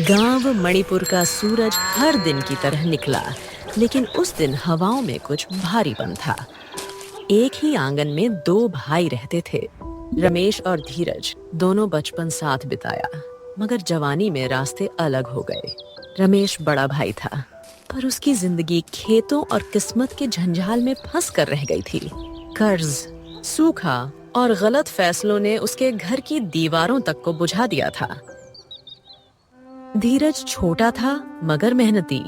गांव मणिपुर का सूरज हर दिन की तरह निकला, लेकिन उस दिन हवाओं में कुछ भारीपन था। एक ही आंगन में दो भाई रहते थे, रमेश और धीरज। दोनों बचपन साथ बिताया, मगर जवानी में रास्ते अलग हो गए। रमेश बड़ा भाई था, पर उसकी जिंदगी खेतों और किस्मत के झंझाल में फंस कर रह गई थी। कर्ज, सूखा और गलत फैसलों ने उसके घर की दीवारों तक को बुझा दिया था। धीरज छोटा था मगर मेहनती।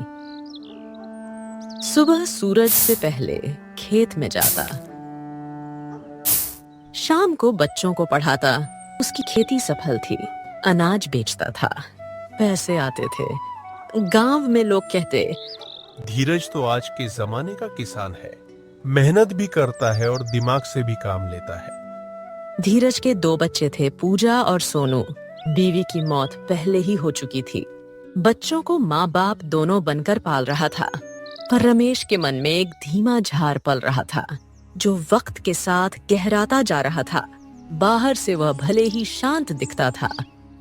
सुबह सूरज से पहले खेत में जाता, शाम को बच्चों को पढ़ाता। उसकी खेती सफल थी, अनाज बेचता था, पैसे आते थे। गांव में लोग कहते, धीरज तो आज के जमाने का किसान है, मेहनत भी करता है और दिमाग से भी काम लेता है। धीरज के दो बच्चे थे, पूजा और सोनू। बीवी की मौत पहले ही हो चुकी थी। बच्चों को माँ बाप दोनों बनकर पाल रहा था, पर रमेश के मन में एक धीमा झार पल रहा था, जो वक्त के साथ गहराता जा रहा था। बाहर से वह भले ही शांत दिखता था,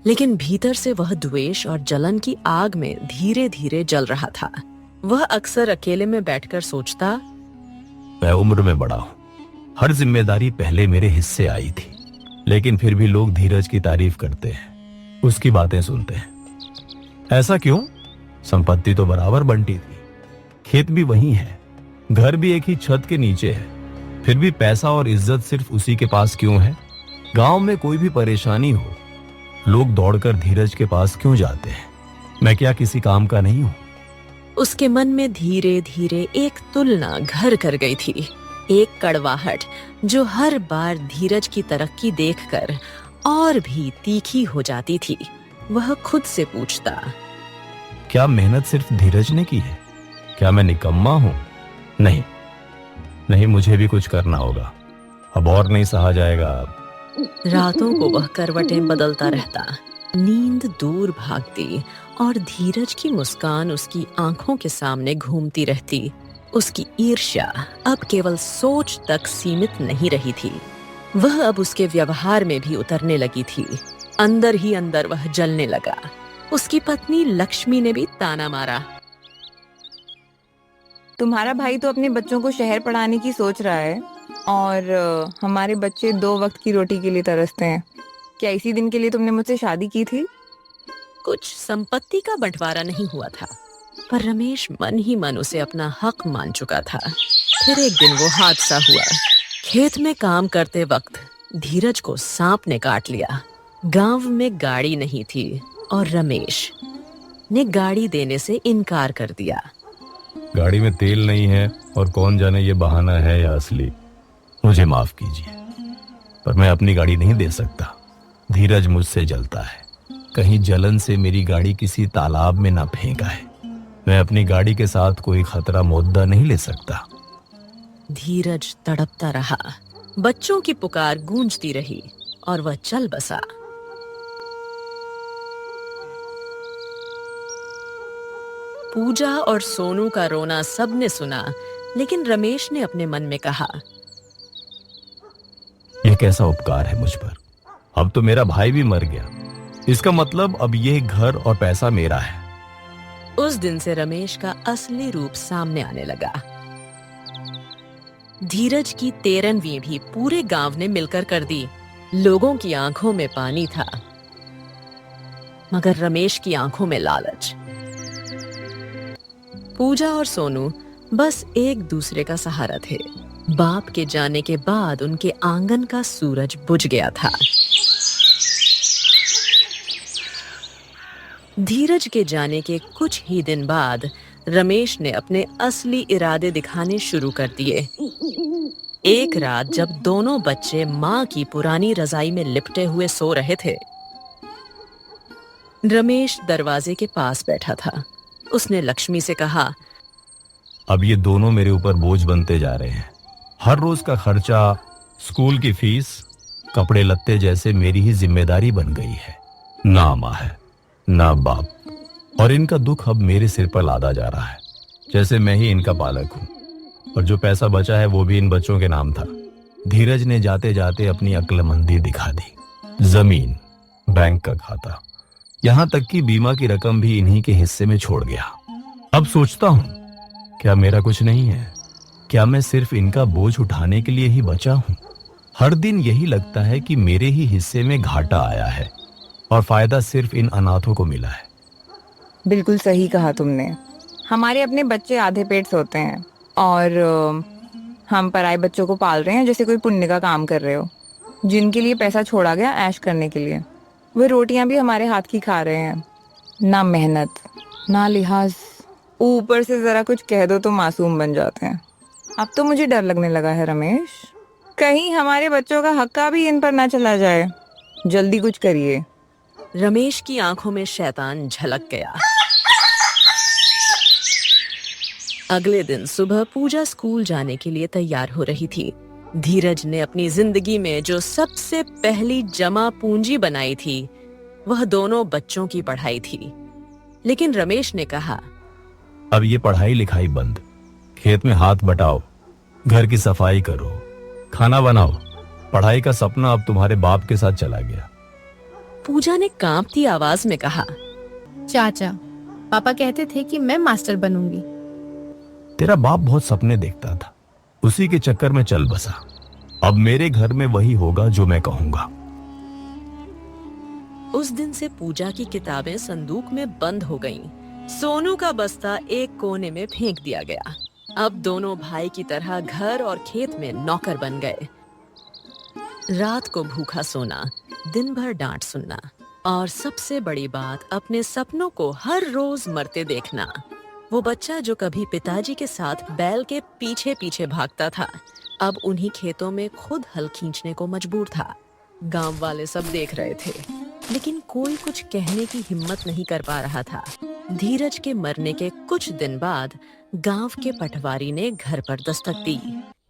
लेकिन भीतर से वह द्वेष और जलन की आग में धीरे धीरे जल रहा था। वह अक्सर अकेले में बैठकर सोचता, मैं उम्र में बड़ा हूँ, हर जिम्मेदारी पहले मेरे हिस्से आई थी, लेकिन फिर भी लोग धीरज की तारीफ करते हैं, उसकी बातें सुनते हैं। ऐसा क्यों? संपत्ति तो बराबर बंटी थी, खेत भी वही है, घर भी एक ही छत के नीचे है, फिर भी पैसा और इज्जत सिर्फ उसी के पास क्यों है? गांव में कोई भी परेशानी हो, लोग दौड़कर धीरज के पास क्यों जाते हैं? मैं क्या किसी काम का नहीं हूँ? उसके मन में धीरे धीरे एक तुलना घर कर गई थी, एक कड़वाहट जो हर बार धीरज की तरक्की देखकर और भी तीखी हो जाती थी। वह खुद से पूछता, क्या मेहनत सिर्फ धीरज ने की है? क्या मैं निकम्मा हूँ? नहीं नहीं, मुझे भी कुछ करना होगा, अब और नहीं सहा जाएगा। रातों को वह करवटें बदलता रहता, नींद दूर भागती और धीरज की मुस्कान उसकी आंखों के सामने घूमती रहती। उसकी ईर्ष्या अब केवल सोच तक सीमित नहीं रही थी, वह अब उसके व्यवहार में भी उतरने लगी थी। अंदर ही अंदर वह जलने लगा। उसकी पत्नी लक्ष्मी ने भी ताना मारा, तुम्हारा भाई तो अपने बच्चों को शहर पढ़ाने की सोच रहा है और हमारे बच्चे 2 वक्त की रोटी के लिए तरसते हैं। क्या इसी दिन के लिए तुमने मुझसे शादी की थी? कुछ संपत्ति का बंटवारा नहीं हुआ था, पर रमेश मन ही मन उसे अपना हक मान चुका था। फिर एक दिन वो हादसा हुआ। खेत में काम करते वक्त धीरज को सांप ने काट लिया। गांव में गाड़ी नहीं थी और रमेश ने गाड़ी देने से इनकार कर दिया। गाड़ी में तेल नहीं है और कौन जाने ये बहाना है या असली, मुझे माफ कीजिए, पर मैं अपनी गाड़ी नहीं दे सकता। धीरज मुझसे जलता है, कहीं जलन से मेरी गाड़ी किसी तालाब में ना फेंका है। मैं अपनी गाड़ी के साथ कोई खतरा मुद्दा नहीं ले सकता। धीरज तड़पता रहा, बच्चों की पुकार गूंजती रही और वह चल बसा। पूजा और सोनू का रोना सबने सुना, लेकिन रमेश ने अपने मन में कहा, यह कैसा उपकार है मुझ पर? अब तो मेरा भाई भी मर गया, इसका मतलब अब यह घर और पैसा मेरा है। उस दिन से रमेश का असली रूप सामने आने लगा। धीरज की 13वीं भी पूरे गांव ने मिलकर कर दी। लोगों की आंखों में पानी था, मगर रमेश की आंखों में लालच। पूजा और सोनू बस एक दूसरे का सहारा थे। बाप के जाने के बाद उनके आंगन का सूरज बुझ गया था। धीरज के जाने के कुछ ही दिन बाद रमेश ने अपने असली इरादे दिखाने शुरू कर दिए। एक रात जब दोनों बच्चे माँ की पुरानी रजाई में लिपटे हुए सो रहे थे, रमेश दरवाजे के पास बैठा था। उसने लक्ष्मी से कहा, अब ये दोनों मेरे ऊपर बोझ बनते जा रहे हैं। हर रोज का खर्चा, स्कूल की फीस, कपड़े लत्ते जैसे मेरी ही जिम्मेदारी बन गई है। ना माँ है ना बाप, और इनका दुख अब मेरे सिर पर लादा जा रहा है, जैसे मैं ही इनका पालक हूँ। और जो पैसा बचा है वो भी इन बच्चों के नाम था। धीरज ने जाते जाते अपनी अक्लमंदी दिखा दी। जमीन, बैंक का खाता, यहाँ तक कि बीमा की रकम भी इन्हीं के हिस्से में छोड़ गया। अब सोचता हूँ, क्या मेरा कुछ नहीं है? क्या मैं सिर्फ इनका बोझ उठाने के लिए ही बचा हूँ? हर दिन यही लगता है कि मेरे ही हिस्से में घाटा आया है और फायदा सिर्फ इन अनाथों को मिला है। बिल्कुल सही कहा तुमने। हमारे अपने बच्चे आधे पेट सोते हैं और हम पराए बच्चों को पाल रहे हैं जैसे कोई पुण्य का काम कर रहे हो। जिनके लिए पैसा छोड़ा गया ऐश करने के लिए, वे रोटियां भी हमारे हाथ की खा रहे हैं। ना मेहनत, ना लिहाज, ऊपर से जरा कुछ कह दो तो मासूम बन जाते हैं। अब तो मुझे डर लगने लगा है रमेश, कहीं हमारे बच्चों का हक्का भी इन पर ना चला जाए। जल्दी कुछ करिए। रमेश की आंखों में शैतान झलक गया। अगले दिन सुबह पूजा स्कूल जाने के लिए तैयार हो रही थी। धीरज ने अपनी जिंदगी में जो सबसे पहली जमा पूंजी बनाई थी वह दोनों बच्चों की पढ़ाई थी। लेकिन रमेश ने कहा, अब ये पढ़ाई लिखाई बंद, खेत में हाथ बटाओ, घर की सफाई करो, खाना बनाओ। पढ़ाई का सपना अब तुम्हारे बाप के साथ चला गया। पूजा ने कांपती आवाज में कहा, चाचा, पापा कहते थे कि मैं मास्टर बनूंगी। तेरा बाप बहुत सपने देखता था, उसी के चक्कर में चल बसा। अब मेरे घर में वही होगा जो मैं कहूंगा। उस दिन से पूजा की किताबें संदूक में बंद हो गईं। सोनू का बस्ता एक कोने में फेंक दिया गया। अब दोनों भाई की तरह घर और खेत में नौकर बन गए। रात को भूखा सोना, दिन भर डांट सुनना और सबसे बड़ी बात, अपने सपनों को हर रोज मरते देखना। वो बच्चा जो कभी पिताजी के साथ बैल के पीछे पीछे भागता था, अब उन्हीं खेतों में खुद हल खींचने को मजबूर था। गांव वाले सब देख रहे थे, लेकिन कोई कुछ कहने की हिम्मत नहीं कर पा रहा था। धीरज के मरने के कुछ दिन बाद गांव के पटवारी ने घर पर दस्तक दी।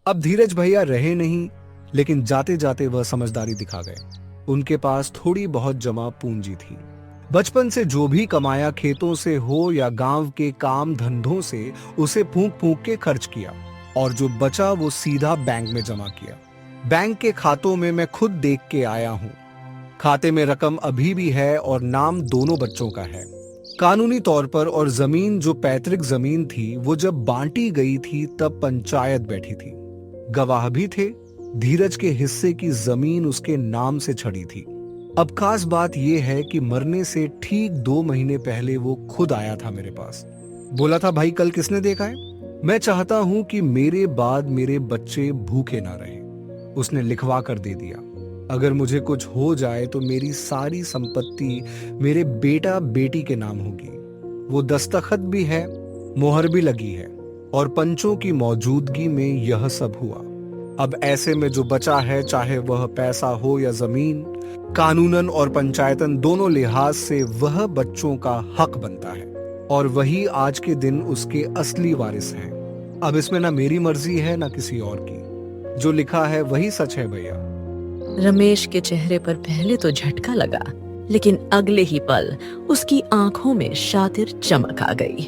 अब धीरज भैया रहे नहीं, लेकिन जाते जाते वह समझदारी दिखा गए। उनके पास थोड़ी बहुत जमा पूंजी थी। बचपन से जो भी कमाया, खेतों से हो या गांव के काम धंधों से, उसे फूंक फूंक के खर्च किया और जो बचा वो सीधा बैंक में जमा किया। बैंक के खातों में मैं खुद देख के आया हूँ। खाते में रकम अभी भी है और नाम दोनों बच्चों का है कानूनी तौर पर। और जमीन जो पैतृक जमीन थी, वो जब बांटी गई थी तब पंचायत बैठी थी, गवाह भी थे। धीरज के हिस्से की जमीन उसके नाम से छड़ी थी। अब खास बात यह है कि मरने से ठीक 2 महीने पहले वो खुद आया था मेरे पास। बोला था, भाई कल किसने देखा है? मैं चाहता हूं कि मेरे बाद मेरे बच्चे भूखे ना रहे। उसने लिखवा कर दे दिया, अगर मुझे कुछ हो जाए तो मेरी सारी संपत्ति मेरे बेटा बेटी के नाम होगी। वो दस्तखत भी है, मोहर भी लगी है और पंचों की मौजूदगी में यह सब हुआ। अब ऐसे में जो बचा है, चाहे वह पैसा हो या जमीन, कानूनन और पंचायतन दोनों लिहाज से वह बच्चों का हक बनता है और वही आज के दिन उसके असली वारिस हैं। अब इसमें ना मेरी मर्जी है ना किसी और की। जो लिखा है वही सच है भैया। रमेश के चेहरे पर पहले तो झटका लगा, लेकिन अगले ही पल उसकी आंखों में शातिर चमक आ गई।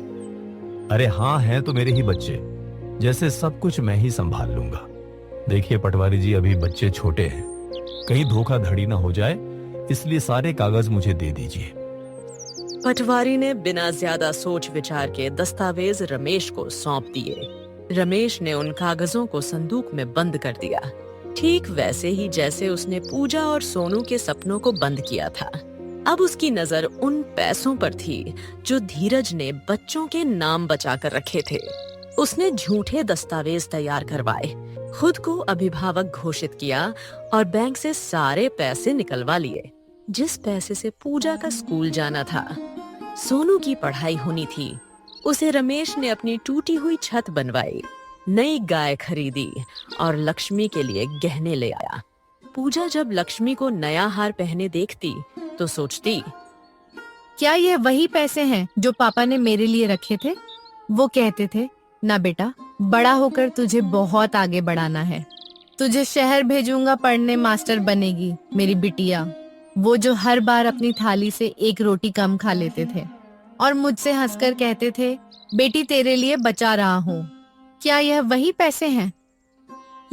अरे हाँ, हैं तो मेरे ही बच्चे, जैसे सब कुछ मैं ही संभाल लूंगा। देखिए पटवारी जी, अभी बच्चे छोटे हैं, कहीं धोखाधड़ी ना हो जाए, इसलिए सारे कागज मुझे दे दीजिए। पटवारी ने बिना ज्यादा सोच विचार के दस्तावेज रमेश को सौंप दिए। रमेश ने उन कागजों को संदूक में बंद कर दिया, ठीक वैसे ही जैसे उसने पूजा और सोनू के सपनों को बंद किया था। अब उसकी नजर उन पैसों पर थी जो धीरज ने बच्चों के नाम बचा कर रखे थे। उसने झूठे दस्तावेज तैयार करवाए, खुद को अभिभावक घोषित किया और बैंक से सारे पैसे निकलवा लिए। जिस पैसे से पूजा का स्कूल जाना था, सोनू की पढ़ाई होनी थी, उसे रमेश ने अपनी टूटी हुई छत बनवाई, नई गाय खरीदी और लक्ष्मी के लिए गहने ले आया। पूजा जब लक्ष्मी को नया हार पहने देखती तो सोचती, क्या ये वही पैसे हैं जो पापा ने मेरे लिए रखे थे? वो कहते थे, ना बेटा, बड़ा होकर तुझे बहुत आगे बढ़ाना है, तुझे शहर भेजूंगा पढ़ने, मास्टर बनेगी मेरी बिटिया। वो जो हर बार अपनी थाली से एक रोटी कम खा लेते थे और मुझसे हंसकर कहते थे, बेटी तेरे लिए बचा रहा हूँ। क्या यह वही पैसे हैं?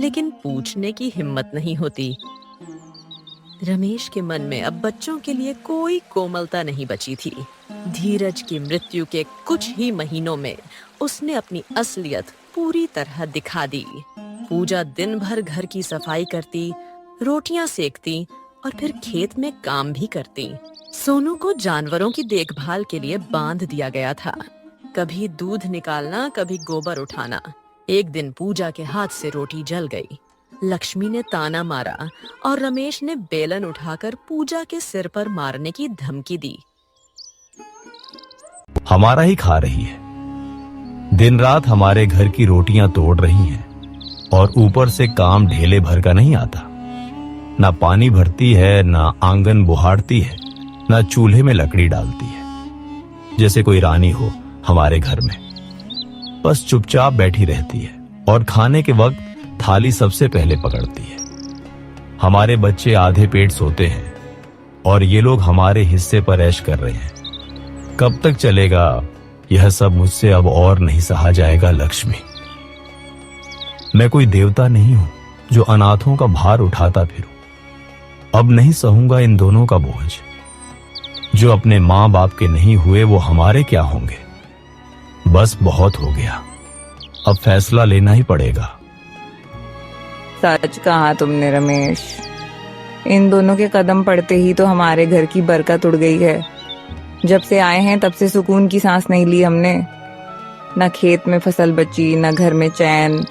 लेकिन पूछने की हिम्मत नहीं होती। रमेश के मन में अब बच्चों के लिए कोई कोमलता नहीं बची थी। धीरज की मृत्यु के कुछ ही महीनों में उसने अपनी असलियत पूरी तरह दिखा दी। पूजा दिन भर घर की सफाई करती, रोटियां सेकती और फिर खेत में काम भी करती। सोनू को जानवरों की देखभाल के लिए बांध दिया गया था। कभी दूध निकालना, कभी गोबर उठाना। एक दिन पूजा के हाथ से रोटी जल गई। लक्ष्मी ने ताना मारा और रमेश ने बेलन उठाकर पूजा के सिर पर मारने की धमकी दी। हमारा ही खा रही है, दिन रात हमारे घर की रोटियां तोड़ रही हैं और ऊपर से काम ढेले भर का नहीं आता। ना पानी भरती है, ना आंगन बुहारती है, ना चूल्हे में लकड़ी डालती है। जैसे कोई रानी हो हमारे घर में, बस चुपचाप बैठी रहती है और खाने के वक्त थाली सबसे पहले पकड़ती है। हमारे बच्चे आधे पेट सोते हैं और ये लोग हमारे हिस्से पर ऐश कर रहे हैं। कब तक चलेगा यह सब? मुझसे अब और नहीं सहा जाएगा लक्ष्मी। मैं कोई देवता नहीं हूं जो अनाथों का भार उठाता फिरूं। अब नहीं सहूंगा इन दोनों का बोझ। जो अपने माँ बाप के नहीं हुए वो हमारे क्या होंगे? बस बहुत हो गया, अब फैसला लेना ही पड़ेगा। सच कहा तुमने रमेश। इन दोनों के कदम पड़ते ही तो हमारे घर की बरकत उड़ गई है। जब से आए हैं तब से सुकून की सांस नहीं ली हमने। न खेत में फसल बची, न घर में चैन।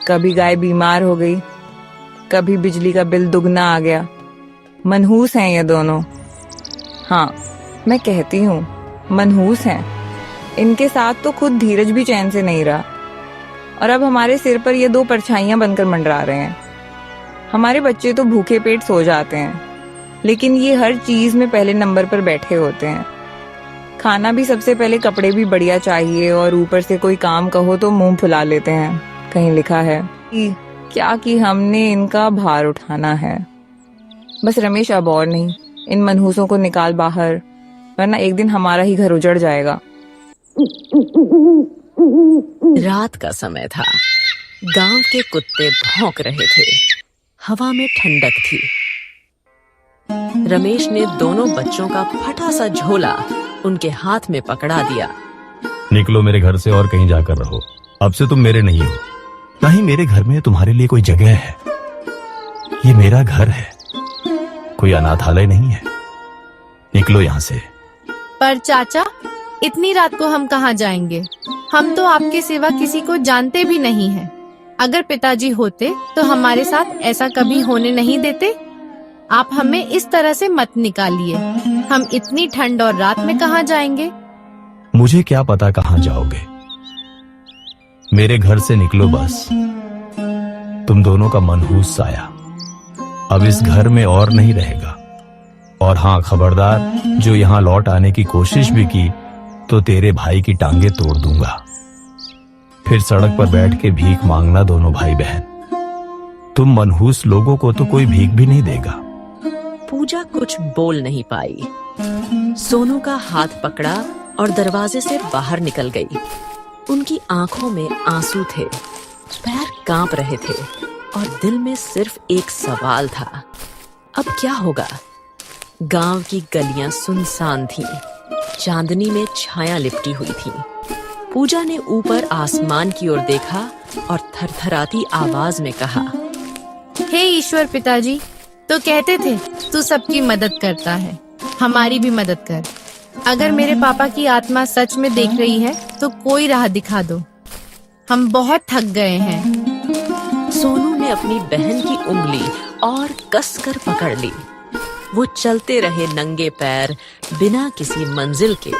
कभी गाय बीमार हो गई, कभी बिजली का बिल दुगना आ गया। मनहूस हैं ये दोनों। हाँ, मैं कहती हूँ मनहूस हैं। इनके साथ तो खुद धीरज भी चैन से नहीं रहा और अब हमारे सिर पर ये दो परछाइयां बनकर मंडरा रहे हैं। हमारे बच्चे तो भूखे पेट सो जाते हैं, लेकिन ये हर चीज में पहले नंबर पर बैठे होते हैं। खाना भी सबसे पहले, कपड़े भी बढ़िया चाहिए और ऊपर से कोई काम कहो तो मुंह फुला लेते हैं। कहीं लिखा है कि हमने इनका भार उठाना है। बस रमेश, अब और नहीं। इन मनहूसों को निकाल बाहर, वरना एक दिन हमारा ही घर उजड़ जाएगा। रात का समय था। गांव के कुत्ते भौंक रहे थे। हवा में ठंडक थी। रमेश ने दोनों बच्चों का फटा सा झोला उनके हाथ में पकड़ा दिया। निकलो मेरे घर से और कहीं जाकर रहो। अब से तुम मेरे नहीं हो, ना ही मेरे घर में तुम्हारे लिए कोई जगह है। ये मेरा घर है, कोई अनाथालय नहीं है। निकलो यहाँ से। पर चाचा, इतनी रात को हम कहाँ जाएंगे? हम तो आपके सिवा किसी को जानते भी नहीं हैं। अगर पिताजी होते तो हमारे साथ ऐसा कभी होने नहीं देते। आप हमें इस तरह से मत निकालिए। हम इतनी ठंड और रात में कहाँ जाएंगे? मुझे क्या पता कहाँ जाओगे। मेरे घर से निकलो बस। तुम दोनों का मनहूस साया अब इस घर में और नहीं रहेगा। और हाँ, खबरदार, जो यहाँ लौट आने की कोशिश भी की तो तेरे भाई की टांगे तोड़ दूंगा। फिर सड़क पर बैठ के भीख मांगना दोनों भाई बहन। तुम मनहूस लोगों को तो कोई भीख भी नहीं देगा। पूजा कुछ बोल नहीं पाई। सोनू का हाथ पकड़ा और दरवाजे से बाहर निकल गई। उनकी आंखों में आंसू थे, पैर कांप रहे थे और दिल में सिर्फ एक सवाल था, अब क्या होगा? गांव की गलियां सुनसान थीं, चांदनी में छाया लिपटी हुई थी। पूजा ने ऊपर आसमान की ओर देखा और थरथराती आवाज में कहा, हे ईश्वर पिताजी, तो कहते थे तू सबकी मदद करता है, हमारी भी मदद कर। अगर मेरे पापा की आत्मा सच में देख रही है तो कोई राह दिखा दो। हम बहुत थक गए हैं। सोनू ने अपनी बहन की उंगली और कसकर पकड़ ली। वो चलते रहे नंगे पैर, बिना किसी मंजिल के।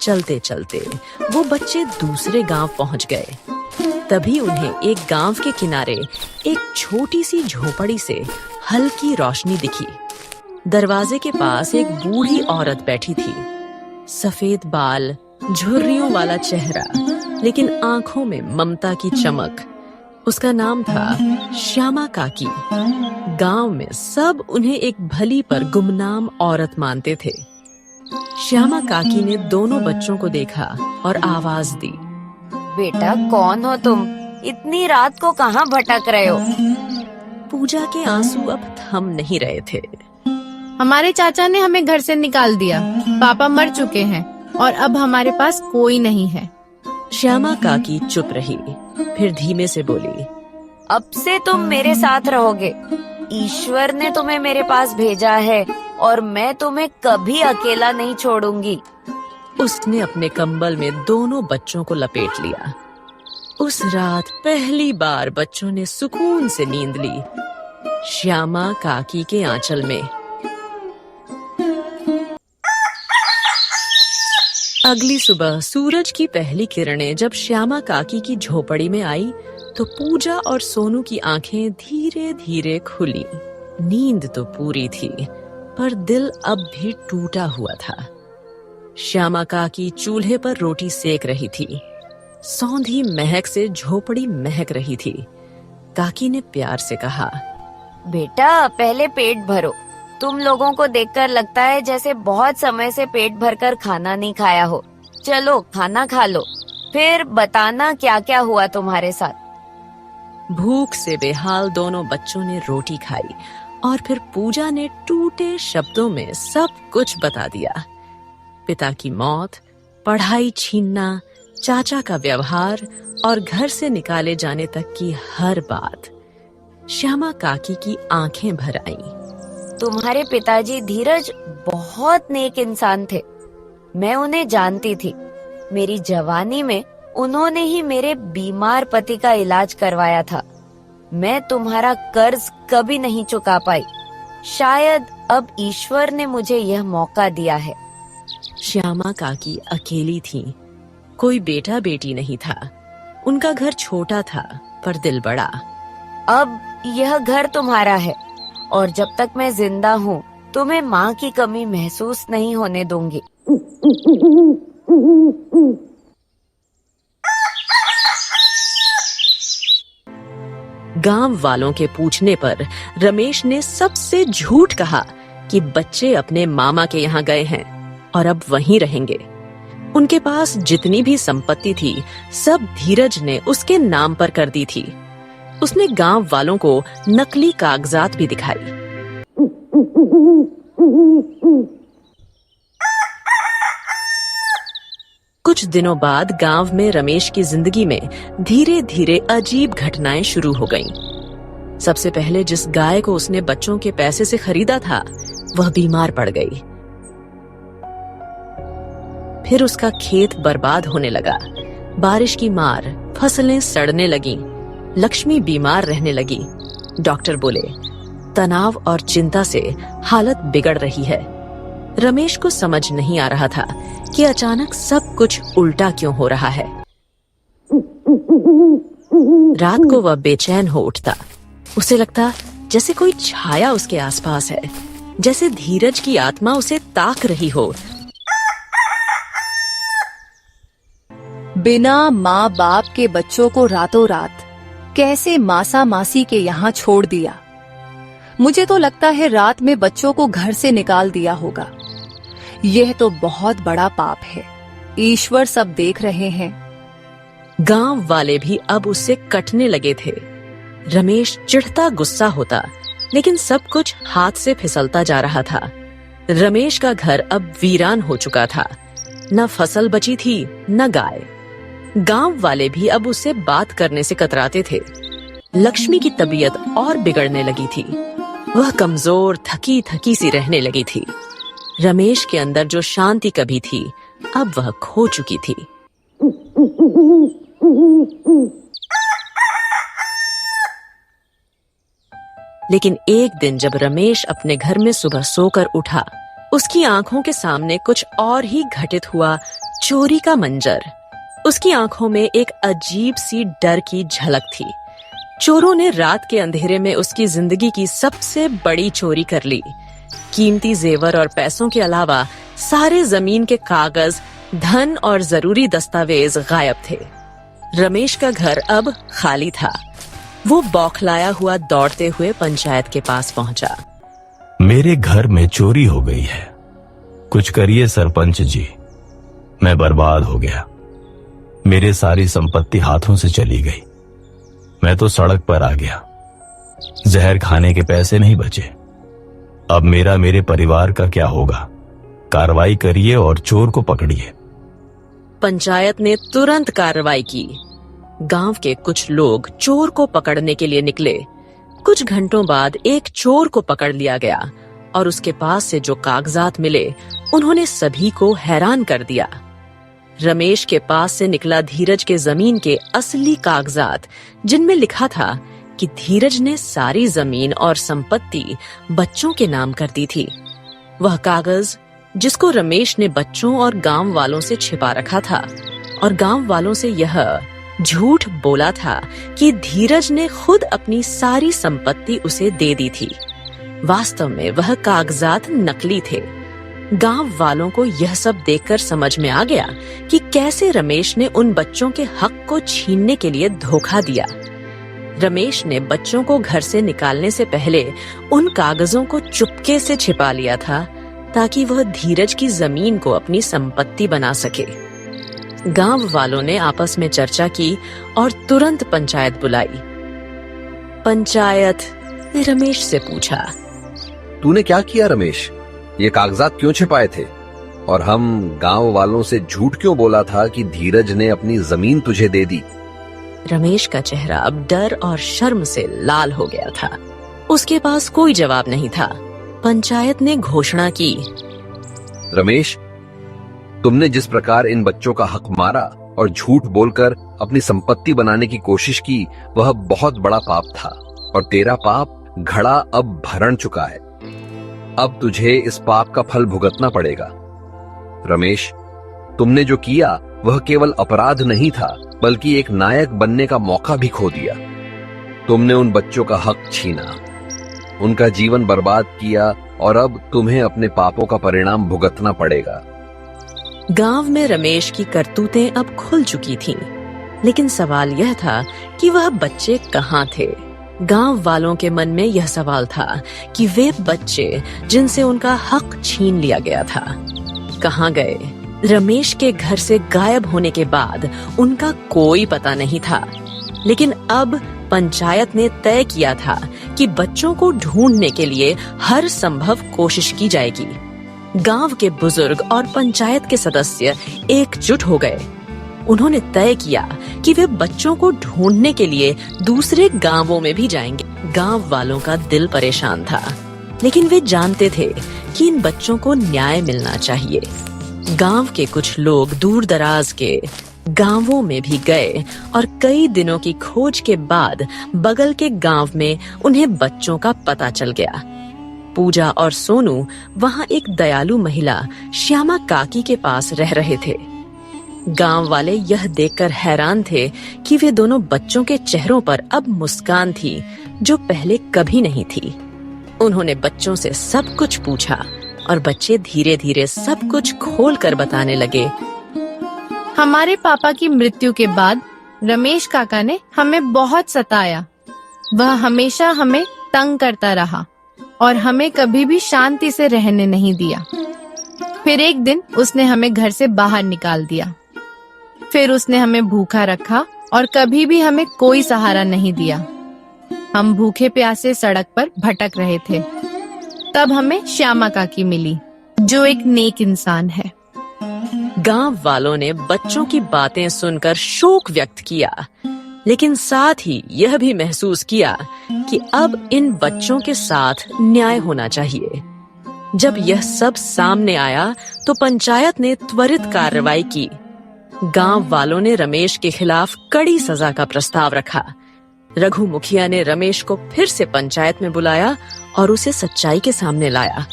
चलते चलते वो बच्चे दूसरे गांव पहुंच गए। तभी उन्हें एक गांव के किनारे एक छोटी सी झोपड़ी से हल्की रोशनी दिखी। दरवाजे के पास एक बूढ़ी औरत बैठी थी। सफेद बाल, झुर्रियों वाला चेहरा, लेकिन आंखों में ममता की चमक। उसका नाम था श्यामा काकी। गांव में सब उन्हें एक भली पर गुमनाम औरत मानते थे। श्यामा काकी ने दोनों बच्चों को देखा और आवाज दी, बेटा, कौन हो तुम? इतनी रात को कहाँ भटक रहे हो? पूजा के आंसू अब थम नहीं रहे थे। हमारे चाचा ने हमें घर से निकाल दिया। पापा मर चुके हैं और अब हमारे पास कोई नहीं है। श्यामा काकी चुप रही, फिर धीमे से बोली, अब से तुम मेरे साथ रहोगे। ईश्वर ने तुम्हें मेरे पास भेजा है और मैं तुम्हें कभी अकेला नहीं छोड़ूंगी। उसने अपने कंबल में दोनों बच्चों को लपेट लिया। उस रात पहली बार बच्चों ने सुकून से नींद ली, श्यामा काकी के आंचल में। अगली सुबह सूरज की पहली किरणें जब श्यामा काकी की झोपड़ी में आई तो पूजा और सोनू की आंखें धीरे धीरे खुली। नींद तो पूरी थी, पर दिल अब भी टूटा हुआ था। श्यामा काकी चूल्हे पर रोटी सेक रही थी। सौंधी महक से झोपड़ी महक रही थी। काकी ने प्यार से कहा, बेटा पहले पेट भरो। तुम लोगों को देखकर लगता है जैसे बहुत समय से पेट भरकर खाना नहीं खाया हो। चलो खाना खा लो, फिर बताना क्या क्या हुआ तुम्हारे साथ। भूख से बेहाल दोनों बच्चों ने रोटी खाई और फिर पूजा ने टूटे शब्दों में सब कुछ बता दिया। पिता की मौत, पढ़ाई छीनना, चाचा का व्यवहार और घर से निकाले जाने तक की हर बात। श्यामा काकी की आंखें भर आईं। तुम्हारे पिताजी धीरज बहुत नेक इंसान थे। मैं उन्हें जानती थी। मेरी जवानी में उन्होंने ही मेरे बीमार पति का इलाज करवाया था। मैं तुम्हारा कर्ज कभी नहीं चुका पाई। शायद अब ईश्वर ने मुझे यह मौका दिया है। श्यामा काकी अकेली थी। कोई बेटा बेटी नहीं था। उनका घर छोटा था पर दिल बड़ा। अब यह घर तुम्हारा है और जब तक मैं जिंदा हूँ तुम्हें माँ की कमी महसूस नहीं होने दूंगी। गांव वालों के पूछने पर रमेश ने सबसे झूठ कहा कि बच्चे अपने मामा के यहाँ गए हैं और अब वहीं रहेंगे। उनके पास जितनी भी संपत्ति थी सब धीरज ने उसके नाम पर कर दी थी। उसने गांव वालों को नकली कागजात भी दिखाई। कुछ दिनों बाद गांव में रमेश की जिंदगी में धीरे धीरे अजीब घटनाएं शुरू हो गईं। सबसे पहले जिस गाय को उसने बच्चों के पैसे से खरीदा था वह बीमार पड़ गई। फिर उसका खेत बर्बाद होने लगा। बारिश की मार, फसलें सड़ने लगीं। लक्ष्मी बीमार रहने लगी। डॉक्टर बोले तनाव और चिंता से हालत बिगड़ रही है। रमेश को समझ नहीं आ रहा था कि अचानक सब कुछ उल्टा क्यों हो रहा है। रात को वह बेचैन हो उठता। उसे लगता जैसे कोई छाया उसके आसपास है, जैसे धीरज की आत्मा उसे ताक रही हो। बिना माँ बाप के बच्चों को रातों रात कैसे मासा मासी के यहाँ छोड़ दिया। मुझे तो लगता है रात में बच्चों को घर से निकाल दिया होगा। यह तो बहुत बड़ा पाप है। ईश्वर सब देख रहे हैं। गांव वाले भी अब उससे कटने लगे थे। रमेश चिढ़ता गुस्सा होता, लेकिन सब कुछ हाथ से फिसलता जा रहा था। रमेश का घर अब वीरान हो चुका था। न फसल बची थी न गाय। गांव वाले भी अब उससे बात करने से कतराते थे। लक्ष्मी की तबीयत और बिगड़ने लगी थी। वह कमजोर थकी थकी सी रहने लगी थी। रमेश के अंदर जो शांति कभी थी अब वह खो चुकी थी। लेकिन एक दिन जब रमेश अपने घर में सुबह सोकर उठा, उसकी आंखों के सामने कुछ और ही घटित हुआ। चोरी का मंजर। उसकी आंखों में एक अजीब सी डर की झलक थी। चोरों ने रात के अंधेरे में उसकी जिंदगी की सबसे बड़ी चोरी कर ली। कीमती जेवर और पैसों के अलावा सारे जमीन के कागज, धन और जरूरी दस्तावेज गायब थे। रमेश का घर अब खाली था। वो बौखलाया हुआ दौड़ते हुए पंचायत के पास पहुंचा। मेरे घर में चोरी हो गई है। कुछ करिए सरपंच जी। मैं बर्बाद हो गया। मेरे सारी संपत्ति हाथों से चली गई। मैं तो सड़क पर आ गया। जहर खाने के पैसे नहीं बचे। अब मेरे परिवार का क्या होगा? कार्रवाई करिए और चोर को पकड़िए। पंचायत ने तुरंत कार्रवाई की। गांव के कुछ लोग चोर को पकड़ने के लिए निकले। कुछ घंटों बाद एक चोर को पकड़ लिया गया और उसके पास से जो कागजात मिले उन्होंने सभी को हैरान कर दिया। रमेश के पास से निकला धीरज के जमीन के असली कागजात, जिनमें लिखा था कि धीरज ने सारी जमीन और संपत्ति बच्चों के नाम कर दी थी। वह कागज जिसको रमेश ने बच्चों और गांव वालों से छिपा रखा था और गांव वालों से यह झूठ बोला था कि धीरज ने खुद अपनी सारी संपत्ति उसे दे दी थी। वास्तव में वह कागजात नकली थे। गांव वालों को यह सब देखकर समझ में आ गया कि कैसे रमेश ने उन बच्चों के हक को छीनने के लिए धोखा दिया। रमेश ने बच्चों को घर से निकालने से पहले उन कागजों को चुपके से छिपा लिया था ताकि वह धीरज की जमीन को अपनी संपत्ति बना सके। गांव वालों ने आपस में चर्चा की और तुरंत पंचायत बुलाई। पंचायत ने रमेश से पूछा, तूने क्या किया रमेश? ये कागजात क्यों छिपाए थे? और हम गांव वालों से झूठ क्यों बोला था कि धीरज ने अपनी जमीन तुझे दे दी? रमेश का चेहरा अब डर और शर्म से लाल हो गया था। उसके पास कोई जवाब नहीं था। पंचायत ने घोषणा की, रमेश, तुमने जिस प्रकार इन बच्चों का हक मारा और झूठ बोलकर अपनी संपत्ति बनाने की कोशिश की, वह बहुत बड़ा पाप था और तेरा पाप घड़ा अब भरण चुका है। अब तुझे इस पाप का फल भुगतना पड़ेगा। रमेश, तुमने जो किया वह केवल अपराध नहीं था, बल्कि एक नायक बनने का मौका भी खो दिया। तुमने उन बच्चों का हक छीना, उनका जीवन बर्बाद किया और अब तुम्हें अपने पापों का परिणाम भुगतना पड़ेगा। गांव में रमेश की करतूतें अब खुल चुकी थीं, लेकिन सवाल यह था कि वह बच्चे कहाँ थे। गांव वालों के मन में यह सवाल था कि वे बच्चे जिनसे उनका हक छीन लिया गया था कहाँ गए। रमेश के घर से गायब होने के बाद उनका कोई पता नहीं था, लेकिन अब पंचायत ने तय किया था कि बच्चों को ढूंढने के लिए हर संभव कोशिश की जाएगी। गांव के बुजुर्ग और पंचायत के सदस्य एकजुट हो गए। उन्होंने तय किया कि वे बच्चों को ढूंढने के लिए दूसरे गांवों में भी जाएंगे। गांव वालों का दिल परेशान था, लेकिन वे जानते थे कि इन बच्चों को न्याय मिलना चाहिए। गांव के कुछ लोग दूर दराज के गांवों में भी गए और कई दिनों की खोज के बाद बगल के गांव में उन्हें बच्चों का पता चल गया। पूजा और सोनू वहां एक दयालु महिला श्यामा काकी के पास रह रहे थे। गांव वाले यह देखकर हैरान थे कि वे दोनों बच्चों के चेहरों पर अब मुस्कान थी जो पहले कभी नहीं थी। उन्होंने बच्चों से सब कुछ पूछा और बच्चे धीरे धीरे सब कुछ खोल कर बताने लगे। हमारे पापा की मृत्यु के बाद रमेश काका ने हमें बहुत सताया। वह हमेशा हमें तंग करता रहा और हमें कभी भी शांति से रहने नहीं दिया। फिर एक दिन उसने हमें घर से बाहर निकाल दिया। फिर उसने हमें भूखा रखा और कभी भी हमें कोई सहारा नहीं दिया। हम भूखे प्यासे सड़क पर भटक रहे थे। तब हमें श्यामा काकी मिली, जो एक नेक इंसान है। गांव वालों ने बच्चों की बातें सुनकर शोक व्यक्त किया, लेकिन साथ ही यह भी महसूस किया कि अब इन बच्चों के साथ न्याय होना चाहिए। जब यह सब सामने आया तो पंचायत ने त्वरित कार्रवाई की। गांव वालों ने रमेश के खिलाफ कड़ी सजा का प्रस्ताव रखा। रघु मुखिया ने रमेश को फिर से पंचायत में बुलाया और उसे सच्चाई के सामने लाया।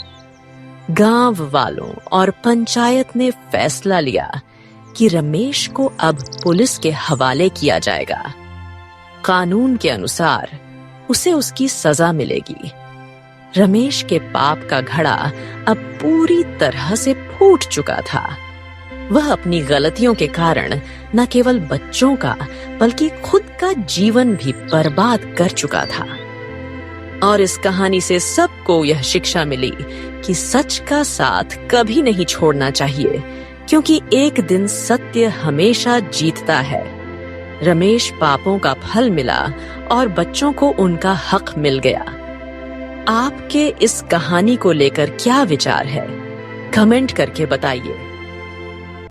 गांव वालों और पंचायत ने फैसला लिया कि रमेश को अब पुलिस के हवाले किया जाएगा। कानून के अनुसार उसे उसकी सजा मिलेगी। रमेश के पाप का घड़ा अब पूरी तरह से फूट चुका था। वह अपनी गलतियों के कारण न केवल बच्चों का बल्कि खुद का जीवन भी बर्बाद कर चुका था। और इस कहानी से सबको यह शिक्षा मिली कि सच का साथ कभी नहीं छोड़ना चाहिए, क्योंकि एक दिन सत्य हमेशा जीतता है। रमेश पापों का फल मिला और बच्चों को उनका हक मिल गया। आपके इस कहानी को लेकर क्या विचार है? कमेंट करके बताइए।